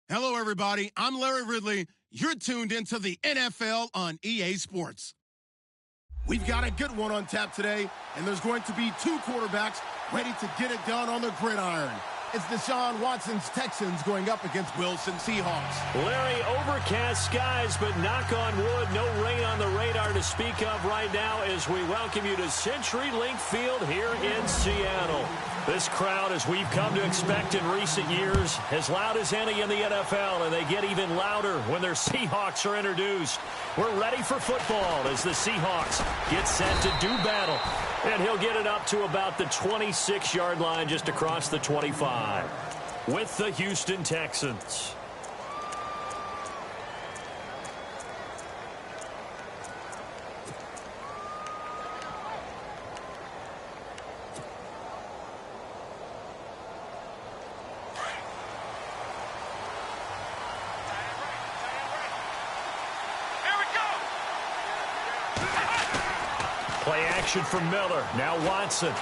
Hello, everybody. I'm Larry Ridley. You're tuned into the NFL on EA Sports. We've got a good one on tap today, and there's going to be two quarterbacks ready to get it done on the gridiron. It's Deshaun Watson's Texans going up against Wilson Seahawks. Larry, overcast skies, but knock on wood, no rain on the radar to speak of right now as we welcome you to CenturyLink Field here in Seattle. This crowd, as we've come to expect in recent years, as loud as any in the NFL, and they get even louder when their Seahawks are introduced. We're ready for football as the Seahawks get set to do battle. And he'll get it up to about the 26-yard line, just across the 25, with the Houston Texans. Play action from Miller. Now Watson.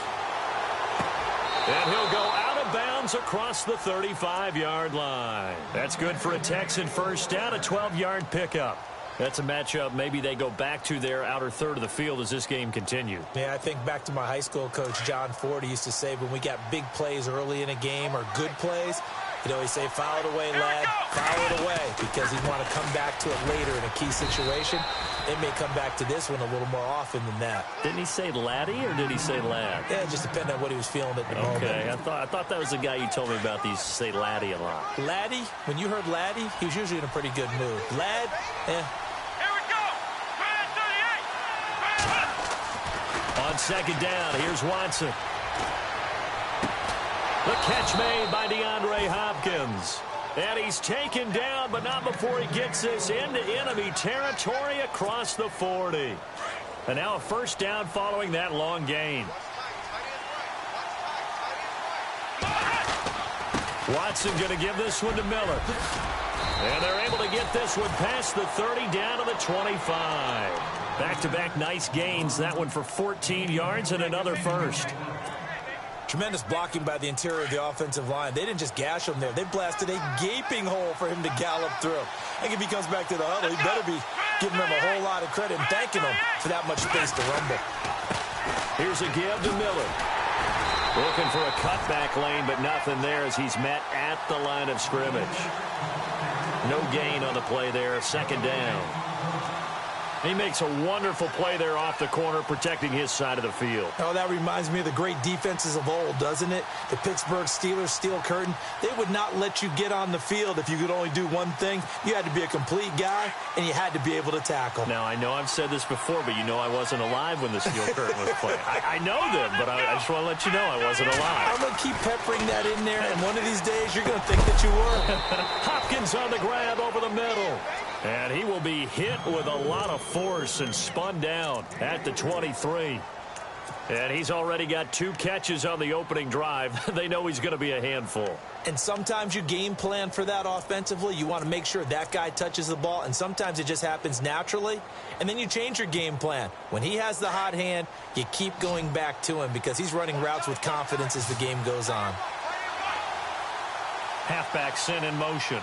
And he'll go out of bounds across the 35-yard line. That's good for a Texan first down, a 12-yard pickup. That's a matchup maybe they go back to their outer third of the field as this game continues. Yeah, I think back to my high school coach, John Ford. He used to say when we got big plays early in a game or good plays, he'd always say, foul it away, lad, foul it away, because he'd want to come back to it later in a key situation. It may come back to this one a little more often than that. Didn't he say laddie or did he say lad? Yeah, it just depended on what he was feeling at the moment. Okay, I thought that was the guy you told me about. These say laddie a lot. Laddie, when you heard laddie, he was usually in a pretty good mood. Lad, Here we go. 38. On second down, here's Watson. The catch made by DeAndre Hopkins. And he's taken down, but not before he gets this into enemy territory across the 40. And now a first down following that long gain. Watson going to give this one to Miller. And they're able to get this one past the 30 down to the 25. Back-to-back nice gains. That one for 14 yards and another first. Tremendous blocking by the interior of the offensive line. They didn't just gash him there. They blasted a gaping hole for him to gallop through. I think if he comes back to the huddle, he better be giving them a whole lot of credit and thanking them for that much space to rumble. Here's a give to Miller. Looking for a cutback lane, but nothing there as he's met at the line of scrimmage. No gain on the play there. Second down. He makes a wonderful play there off the corner, protecting his side of the field. Oh, that reminds me of the great defenses of old, doesn't it? The Pittsburgh Steelers steel curtain. They would not let you get on the field if you could only do one thing. You had to be a complete guy, and you had to be able to tackle. Now, I know I've said this before, but you know I wasn't alive when the steel curtain was playing. I know them, but I just want to let you know I wasn't alive. I'm going to keep peppering that in there, and one of these days you're going to think that you were. Hopkins on the grab over the middle. And he will be hit with a lot of force and spun down at the 23. And he's already got 2 catches on the opening drive. They know he's going to be a handful. And sometimes you game plan for that offensively. You want to make sure that guy touches the ball, and sometimes it just happens naturally. And then you change your game plan. When he has the hot hand, you keep going back to him because he's running routes with confidence as the game goes on. Halfback sent in motion.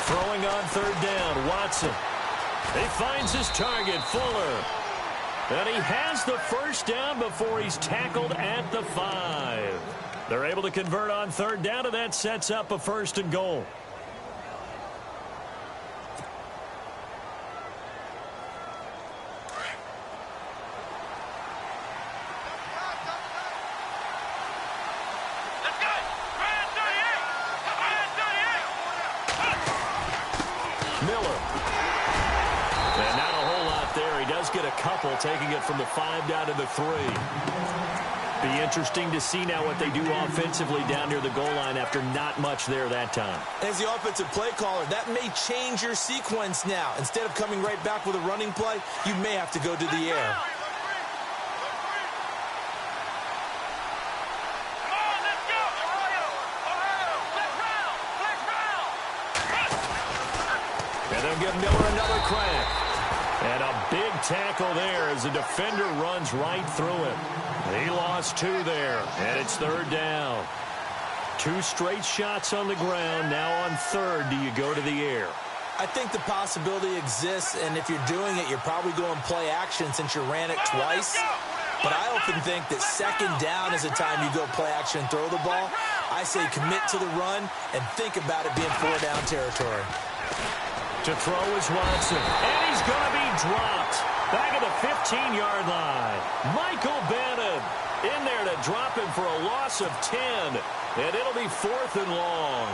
Throwing on third down, Watson. He finds his target, Fuller. And he has the first down before he's tackled at the 5. They're able to convert on third down, and that sets up a 1st and goal. Get a couple, taking it from the 5 down to the 3. Be interesting to see now what they do offensively down near the goal line after not much there that time. As the offensive play caller, that may change your sequence now. Instead of coming right back with a running play, you may have to go to the air. And they'll give Miller another crack. And a big tackle there as the defender runs right through him. He lost 2 there, and it's 3rd down. 2 straight shots on the ground. Now on 3rd, do you go to the air? I think the possibility exists, and if you're doing it, you're probably going play action since you ran it twice. But I often think that 2nd down is the time you go play action and throw the ball. I say commit to the run and think about it being 4-down territory. To throw is Watson, and he's going to be dropped. Back at the 15-yard line. Michael Bannon in there to drop him for a loss of 10, and it'll be 4th and long.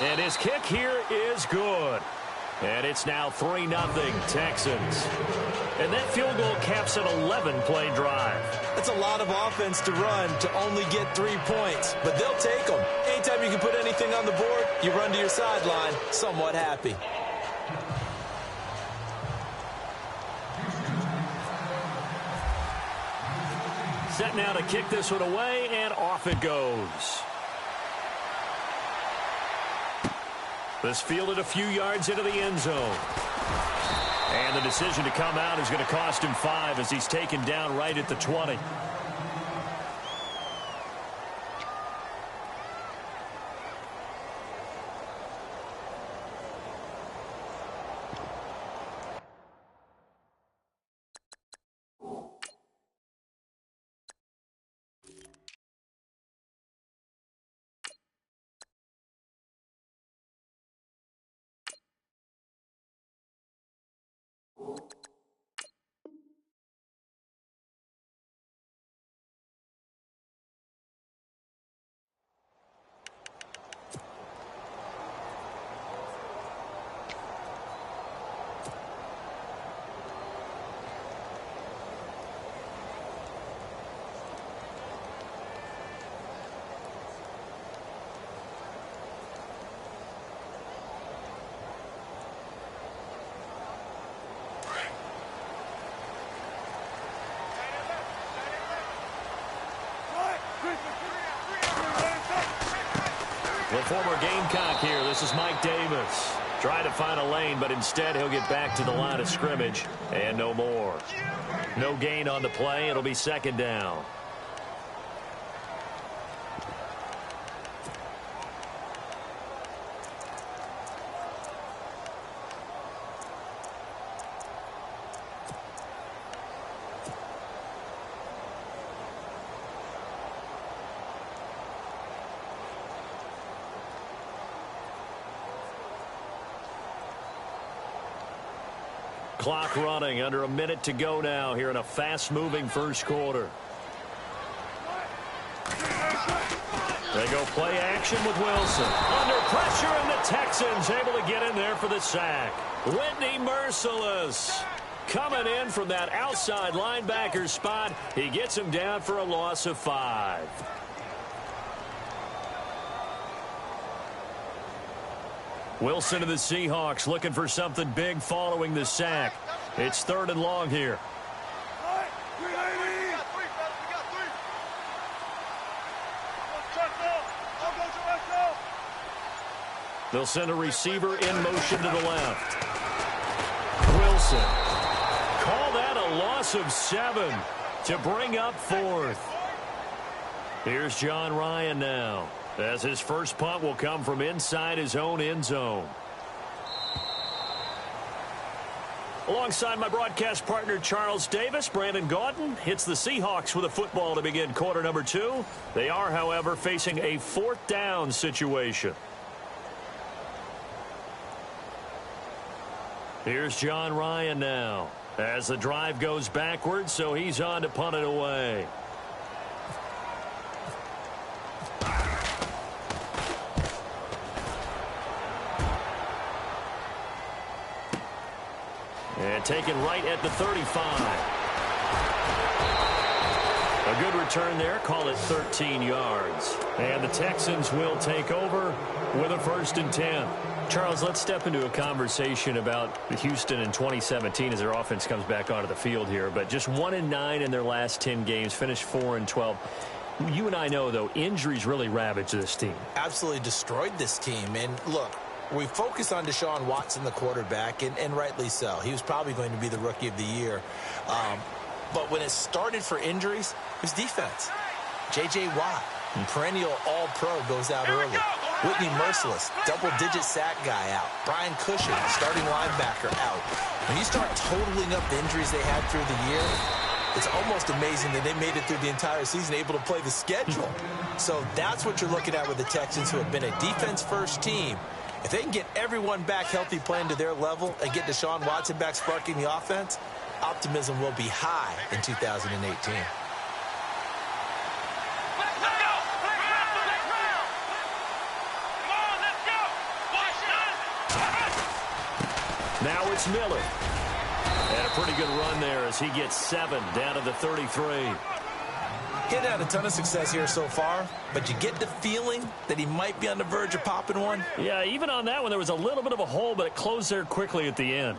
And his kick here is good. And it's now 3-0 Texans. And that field goal caps an 11-play drive. That's a lot of offense to run to only get 3 points, but they'll take them. Anytime you can put anything on the board, you run to your sideline somewhat happy. Set now to kick this one away, and off it goes. This fielded a few yards into the end zone. And the decision to come out is going to cost him 5 as he's taken down right at the 20. The former Gamecock here. This is Mike Davis. Trying to find a lane, but instead he'll get back to the line of scrimmage and no more. No gain on the play. It'll be 2nd down. Clock running, under a minute to go now here in a fast-moving first quarter. They go play action with Wilson. Under pressure, and the Texans able to get in there for the sack. Whitney Merciless coming in from that outside linebacker spot. He gets him down for a loss of 5. Wilson of the Seahawks looking for something big following the sack. It's 3rd and long here. They'll send a receiver in motion to the left. Wilson. Call that a loss of 7 to bring up 4th. Here's John Ryan now, as his first punt will come from inside his own end zone. Alongside my broadcast partner Charles Davis, Brandon Gaudin hits the Seahawks with a football to begin quarter number 2. They are, however, facing a 4th down situation. Here's John Ryan now, as the drive goes backwards, so he's on to punt it away. And taken right at the 35. A good return there. Call it 13 yards. And the Texans will take over with a 1st and 10. Charles, let's step into a conversation about Houston in 2017 as their offense comes back onto the field here. But just 1-9 in their last 10 games, finished 4-12. You and I know, though, injuries really ravage this team. Absolutely destroyed this team. And look, we focus on Deshaun Watson, the quarterback, and rightly so. He was probably going to be the rookie of the year. But when it started for injuries, it was defense. J.J. Watt, perennial all-pro, goes out early. Whitney Merciless, double-digit sack guy out. Brian Cushing, starting linebacker, out. When you start totaling up the injuries they had through the year, it's almost amazing that they made it through the entire season able to play the schedule. So that's what you're looking at with the Texans, who have been a defense-first team. If they can get everyone back healthy, playing to their level, and get Deshaun Watson back sparking the offense, optimism will be high in 2018. Now it's Miller. And a pretty good run there as he gets 7 down to the 33. He had a ton of success here so far, but you get the feeling that he might be on the verge of popping one. Yeah, even on that one, there was a little bit of a hole, but it closed there quickly at the end.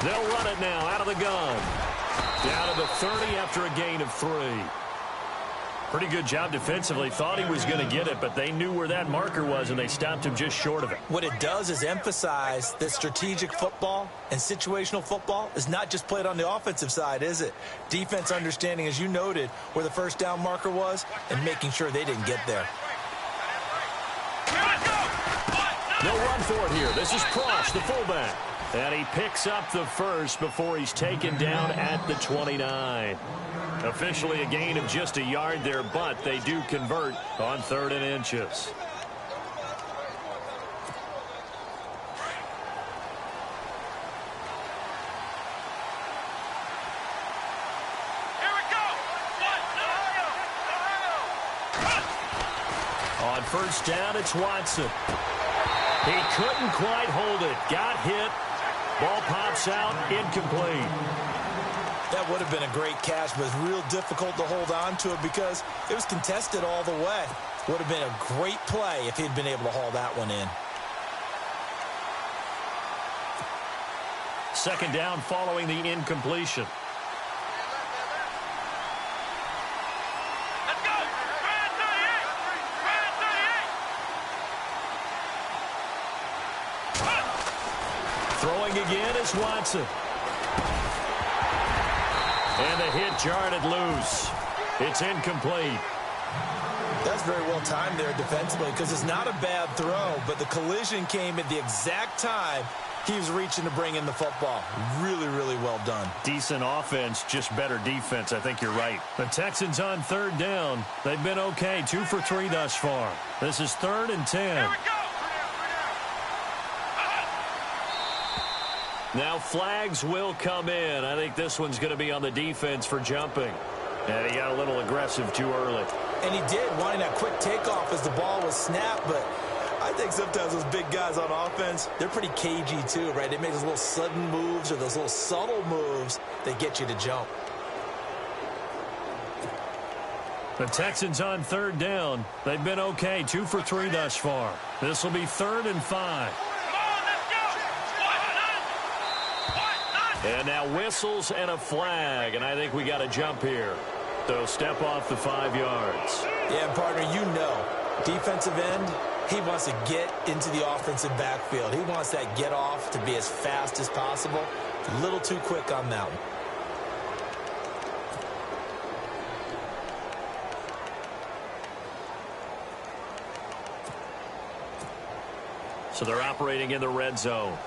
They'll run it now out of the gun. Down to the 30 after a gain of 3. Pretty good job defensively. Thought he was going to get it, but they knew where that marker was, and they stopped him just short of it. What it does is emphasize that strategic football and situational football is not just played on the offensive side, is it? Defense understanding, as you noted, where the first down marker was and making sure they didn't get there. No run for it here. This is Prosh, the fullback. And he picks up the first before he's taken down at the 29. Officially a gain of just a yard there, but they do convert on 3rd and inches. Here we go. On first down, it's Watson. He couldn't quite hold it. Got hit. Ball pops out, incomplete. That would have been a great catch, but it's real difficult to hold on to it because it was contested all the way. Would have been a great play if he'd been able to haul that one in. Second down following the incompletion. Let's go. Brad 38. Throwing again is Watson. And the hit jarred it loose. It's incomplete. That's very well timed there defensively because it's not a bad throw, but the collision came at the exact time he was reaching to bring in the football. Really, really well done. Decent offense, just better defense. I think you're right. The Texans on 3rd down. They've been okay. 2 for 3 thus far. This is 3rd and 10. Here we go. Now flags will come in. I think this one's going to be on the defense for jumping. And he got a little aggressive too early. And he did, wanting that quick takeoff as the ball was snapped, but I think sometimes those big guys on offense, they're pretty cagey too, right? They make those little sudden moves or those little subtle moves that get you to jump. The Texans on 3rd down. They've been okay. 2 for 3 thus far. This will be 3rd and 5. And now whistles and a flag, and I think we got a jump here. So step off the 5 yards. Yeah, and partner, you know, defensive end, he wants to get into the offensive backfield. He wants that get off to be as fast as possible. A little too quick on that one. So they're operating in the red zone.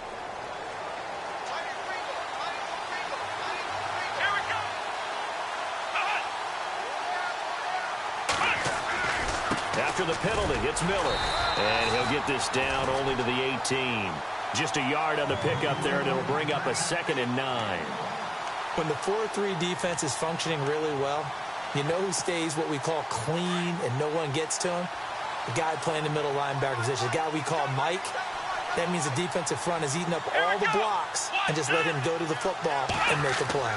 After the penalty, it's Miller. And he'll get this down only to the 18. Just a yard on the pickup there, and it'll bring up a 2nd and 9. When the 4-3 defense is functioning really well, you know who stays what we call clean and no one gets to him? The guy playing the middle linebacker position, the guy we call Mike. That means the defensive front is eating up all the blocks and just let him go to the football and make a play.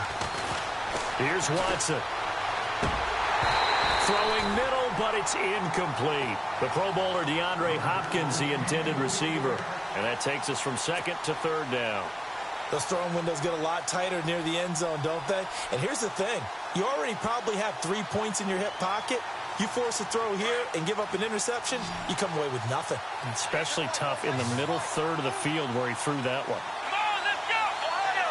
Here's Watson. Throwing middle, but it's incomplete. The Pro Bowler DeAndre Hopkins, the intended receiver. And that takes us from second to third down. Those throwing windows get a lot tighter near the end zone, don't they? And here's the thing. You already probably have 3 points in your hip pocket. You force a throw here and give up an interception, you come away with nothing. Especially tough in the middle third of the field where he threw that one. Come on, let's go! Ohio!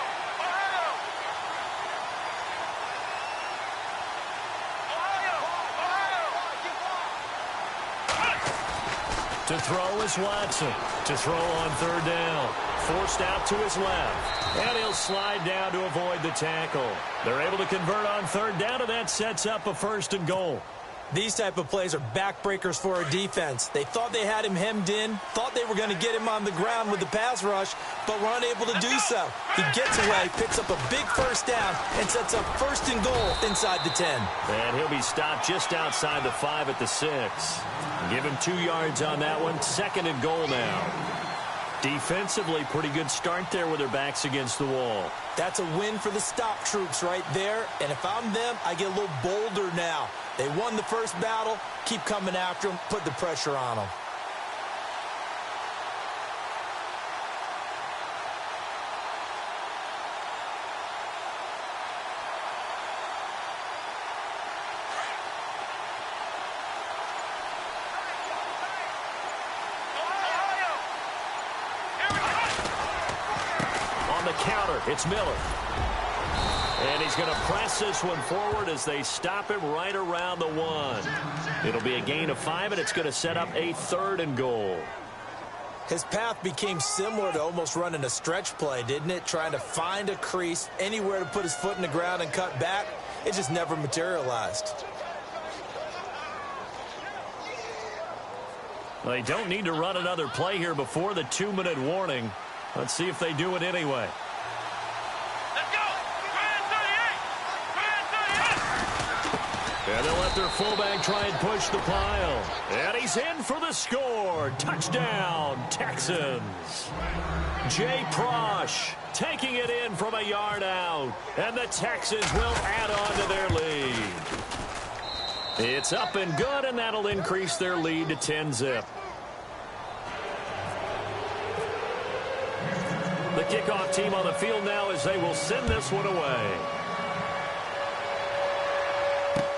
Ohio! To throw is Watson. To throw on third down. Forced out to his left. And he'll slide down to avoid the tackle. They're able to convert on third down, and that sets up a 1st and goal. These type of plays are backbreakers for our defense. They thought they had him hemmed in, thought they were going to get him on the ground with the pass rush, but were unable to do so. He gets away, picks up a big 1st down, and sets up 1st and goal inside the 10. And he'll be stopped just outside the 5 at the 6. Give him 2 yards on that one. 2nd and goal now. Defensively, pretty good start there with their backs against the wall. That's a win for the stop troops right there. And if I'm them, I get a little bolder now. They won the first battle. Keep coming after them. Put the pressure on them. Counter, it's Miller. And he's going to press this one forward as they stop him right around the 1. It'll be a gain of 5, and it's going to set up a 3rd and goal. His path became similar to almost running a stretch play, didn't it? Trying to find a crease, anywhere to put his foot in the ground and cut back. It just never materialized. They don't need to run another play here before the 2-minute warning. Let's see if they do it anyway. Let's go! And they'll let their fullback try and push the pile. And he's in for the score. Touchdown, Texans. Jay Prosh taking it in from a yard out. And the Texans will add on to their lead. It's up and good, and that'll increase their lead to 10-zip. The kickoff team on the field now as they will send this one away.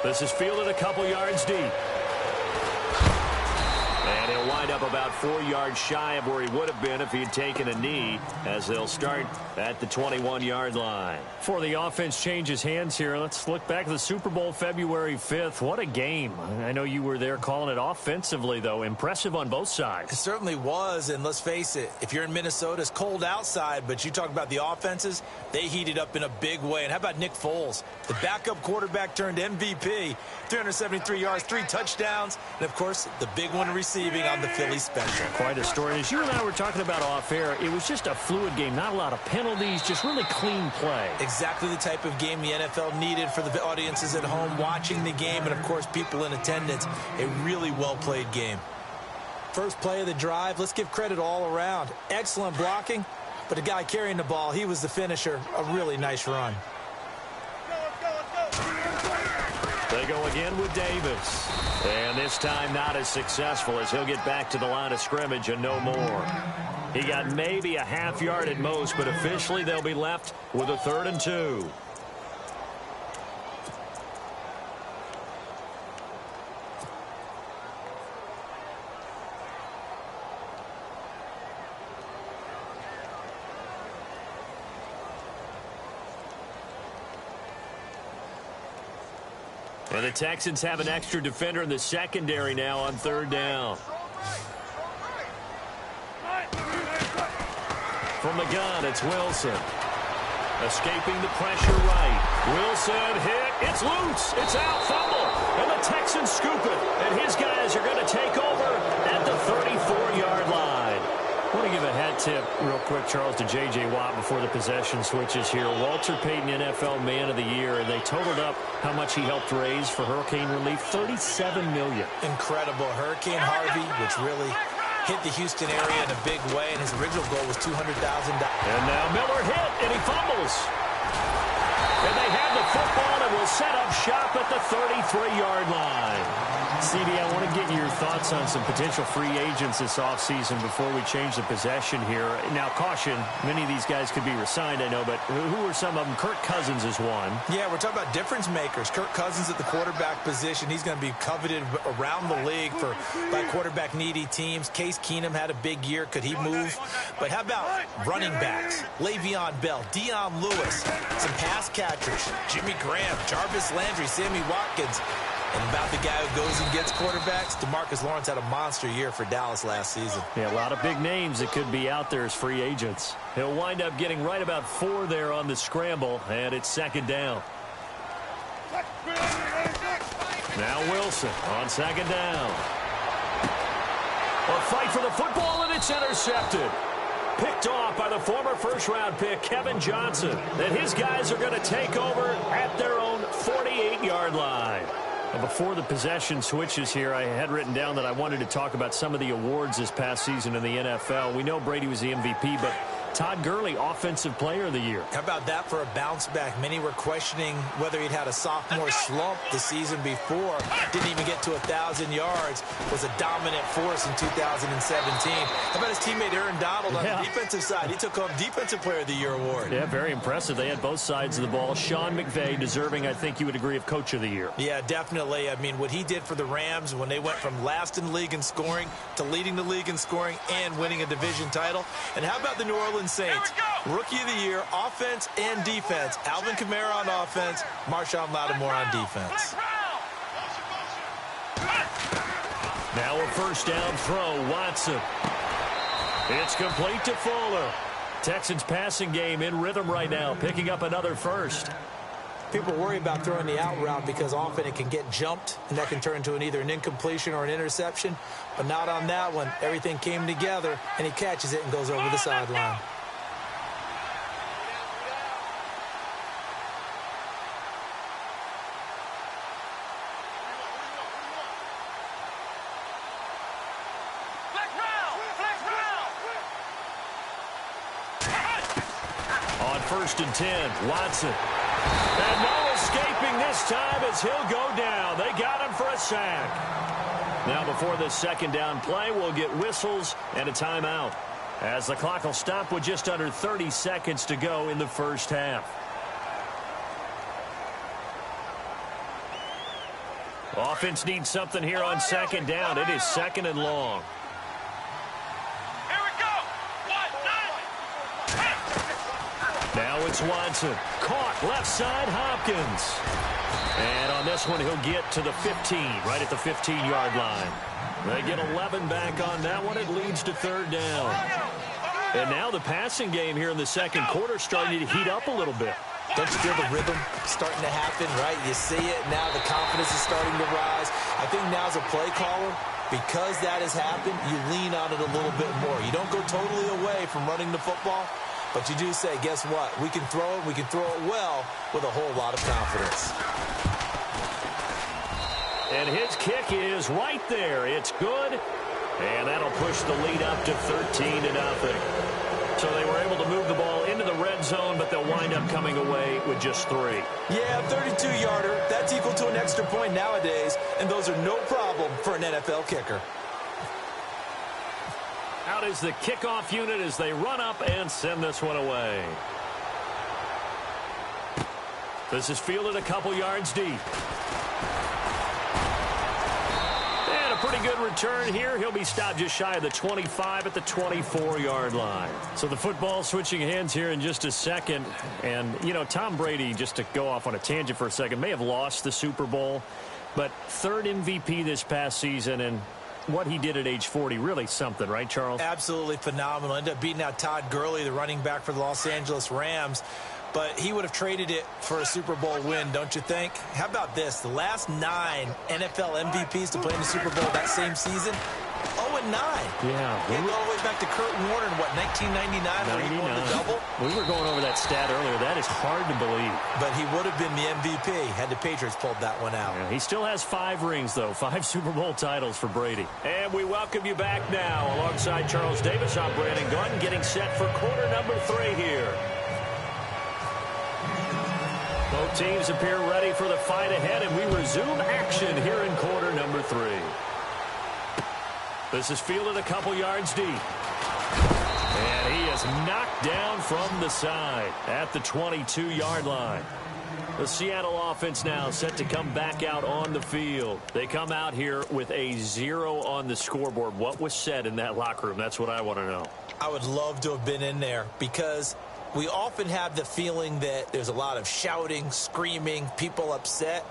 This is fielded a couple yards deep. And he'll wind up about 4 yards shy of where he would have been if he had taken a knee, as they'll start at the 21-yard line. Before the offense changes hands here, let's look back at the Super Bowl February 5th. What a game. I know you were there calling it offensively, though. Impressive on both sides. It certainly was, and let's face it, if you're in Minnesota, it's cold outside, but you talk about the offenses, they heated up in a big way. And how about Nick Foles? The backup quarterback turned MVP, 373 yards, 3 touchdowns, and, of course, the big one receiving on the Philly special. Quite a story. As you and I were talking about off air, it was just a fluid game. Not a lot of penalties, just really clean play. Exactly the type of game the NFL needed for the audiences at home watching the game and, of course, people in attendance. A really well-played game. First play of the drive, let's give credit all around. Excellent blocking, but the guy carrying the ball, he was the finisher. A really nice run. They go again with Davis. And this time not as successful as he'll get back to the line of scrimmage and no more. He got maybe a half yard at most, but officially they'll be left with a 3rd and 2. And the Texans have an extra defender in the secondary now on 3rd down. From the gun, it's Wilson. Escaping the pressure right. Wilson hit. It's loose. It's out. Fumble. And the Texans scoop it. And his guys are going to take over at the 34-yard line. I want to give a hat tip real quick, Charles, to J.J. Watt before the possession switches here. Walter Payton, NFL Man of the Year, and they totaled up how much he helped raise for hurricane relief, $37 million. Incredible. Hurricane Harvey, which really hit the Houston area in a big way, and his original goal was $200,000. And now Miller hit, and he fumbles. And they have the football and will set up shop at the 33-yard line. CD, I want to get your thoughts on some potential free agents this offseason before we change the possession here. Now, caution, many of these guys could be resigned, I know, but who are some of them? Kirk Cousins is one. Yeah, we're talking about difference makers. Kirk Cousins at the quarterback position. He's going to be coveted around the league by quarterback-needy teams. Case Keenum had a big year. Could he move? But how about running backs? Le'Veon Bell, Dion Lewis, some pass catchers, Jimmy Graham, Jarvis Landry, Sammy Watkins. And about the guy who goes and gets quarterbacks, DeMarcus Lawrence had a monster year for Dallas last season. Yeah, a lot of big names that could be out there as free agents. He'll wind up getting right about 4 there on the scramble, and it's second down. Now Wilson on second down. A fight for the football, and it's intercepted. Picked off by the former first-round pick, Kevin Johnson. And his guys are going to take over at their own 48-yard line. Before the possession switches here, I had written down that I wanted to talk about some of the awards this past season in the NFL. We know Brady was the MVP, but Todd Gurley, Offensive Player of the Year. How about that for a bounce back? Many were questioning whether he'd had a sophomore slump the season before. Didn't even get to 1,000 yards. Was a dominant force in 2017. How about his teammate Aaron Donald on the defensive side? He took home Defensive Player of the Year award. Yeah, very impressive. They had both sides of the ball. Sean McVay deserving, I think you would agree, of Coach of the Year. Yeah, definitely. I mean, what he did for the Rams when they went from last in the league in scoring to leading the league in scoring and winning a division title. And how about the New Orleans Saints? Rookie of the Year, offense and defense. Alvin Kamara on offense, Marshawn Lattimore on defense. Now a first down throw, Watson. It's complete to Fuller. Texans passing game in rhythm right now, picking up another first. People worry about throwing the out route because often it can get jumped, and that can turn into either an incompletion or an interception. But not on that one. Everything came together, and he catches it and goes over the sideline. On 1st and 10, Watson. And no escaping this time as he'll go down. They got him for a sack. Now before this second down play, we'll get whistles and a timeout, as the clock will stop with just under 30 seconds to go in the first half. Offense needs something here on second down. It is second and long. Now it's Watson. Caught left side, Hopkins. And on this one, he'll get to the 15, right at the 15-yard line. They get 11 back on that one. It leads to third down. And now the passing game here in the second quarter starting to heat up a little bit. Don't you feel the rhythm starting to happen, right? You see it now. The confidence is starting to rise. I think now as a play caller, because that has happened, you lean on it a little bit more. You don't go totally away from running the football, but you do say, guess what? We can throw it. We can throw it well with a whole lot of confidence. And his kick is right there. It's good. And that'll push the lead up to 13-0. So they were able to move the ball into the red zone, but they'll wind up coming away with just 3. Yeah, 32-yarder. That's equal to an extra point nowadays, and those are no problem for an NFL kicker. Out is the kickoff unit as they run up and send this one away. This is fielded a couple yards deep. And a pretty good return here. He'll be stopped just shy of the 25 at the 24-yard line. So the football switching hands here in just a second. And, you know, Tom Brady, just to go off on a tangent for a second, may have lost the Super Bowl, but 3rd MVP this past season, and what he did at age 40, really something, right, Charles? Absolutely phenomenal. Ended up beating out Todd Gurley, the running back for the Los Angeles Rams. But he would have traded it for a Super Bowl win, don't you think? How about this? The last 9 NFL MVPs to play in the Super Bowl that same season, 0-9. Yeah. Go all the way back to Kurt Warner in, what, 1999 where he won the double? We were going over that stat earlier. That is hard to believe. But he would have been the MVP had the Patriots pulled that one out. Yeah, he still has 5 rings, though. 5 Super Bowl titles for Brady. And we welcome you back now. Alongside Charles Davis, I'm Brandon Gunn, getting set for quarter number 3 here. Both teams appear ready for the fight ahead, and we resume action here in quarter number 3. This is fielded a couple yards deep. And he is knocked down from the side at the 22-yard line. The Seattle offense now set to come back out on the field. They come out here with a 0 on the scoreboard. What was said in that locker room? That's what I want to know. I would love to have been in there because we often have the feeling that there's a lot of shouting, screaming, people upset.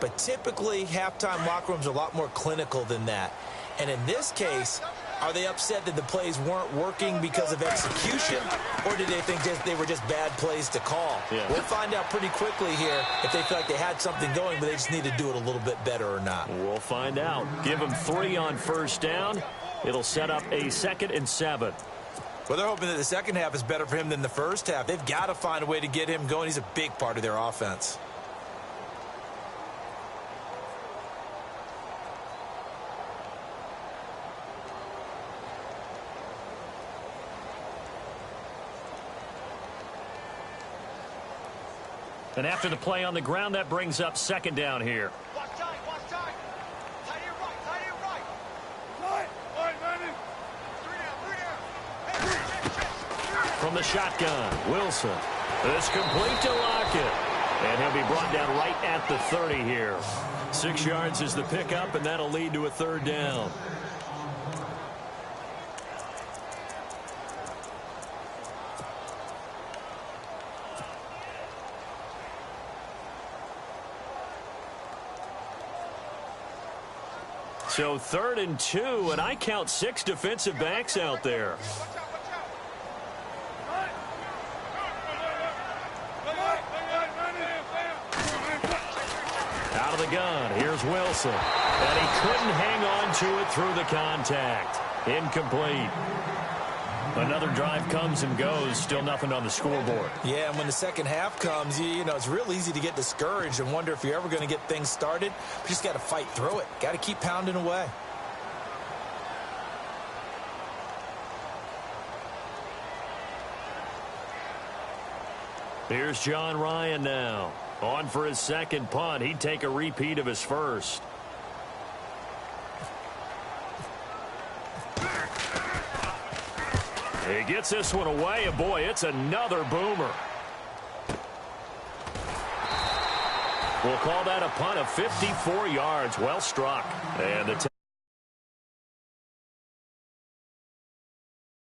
But typically, halftime locker rooms are a lot more clinical than that. And in this case, are they upset that the plays weren't working because of execution, or did they think they were just bad plays to call? Yeah. We'll find out pretty quickly here if they feel like they had something going, but they just need to do it a little bit better or not. We'll find out. Give them 3 on first down. It'll set up a 2nd and 7. Well, they're hoping that the second half is better for him than the first half. They've got to find a way to get him going. He's a big part of their offense. And after the play on the ground, that brings up 2nd down here. Watch tight, watch tight. Tight here right, tight here right. Right, man. 3 down. From the shotgun, Wilson. It's complete to Lockett. And he'll be brought down right at the 30 here. 6 yards is the pickup, and that'll lead to a 3rd down. So 3rd and 2, and I count 6 defensive backs out there. Out of the gun, here's Wilson. And he couldn't hang on to it through the contact. Incomplete. Another drive comes and goes, still nothing on the scoreboard. Yeah, and when the second half comes, you know, it's real easy to get discouraged and wonder if you're ever going to get things started. You just got to fight through it. Got to keep pounding away. Here's John Ryan now. On for his 2nd punt. He'd take a repeat of his first. He gets this one away, and boy, it's another boomer. We'll call that a punt of 54 yards. Well struck. And the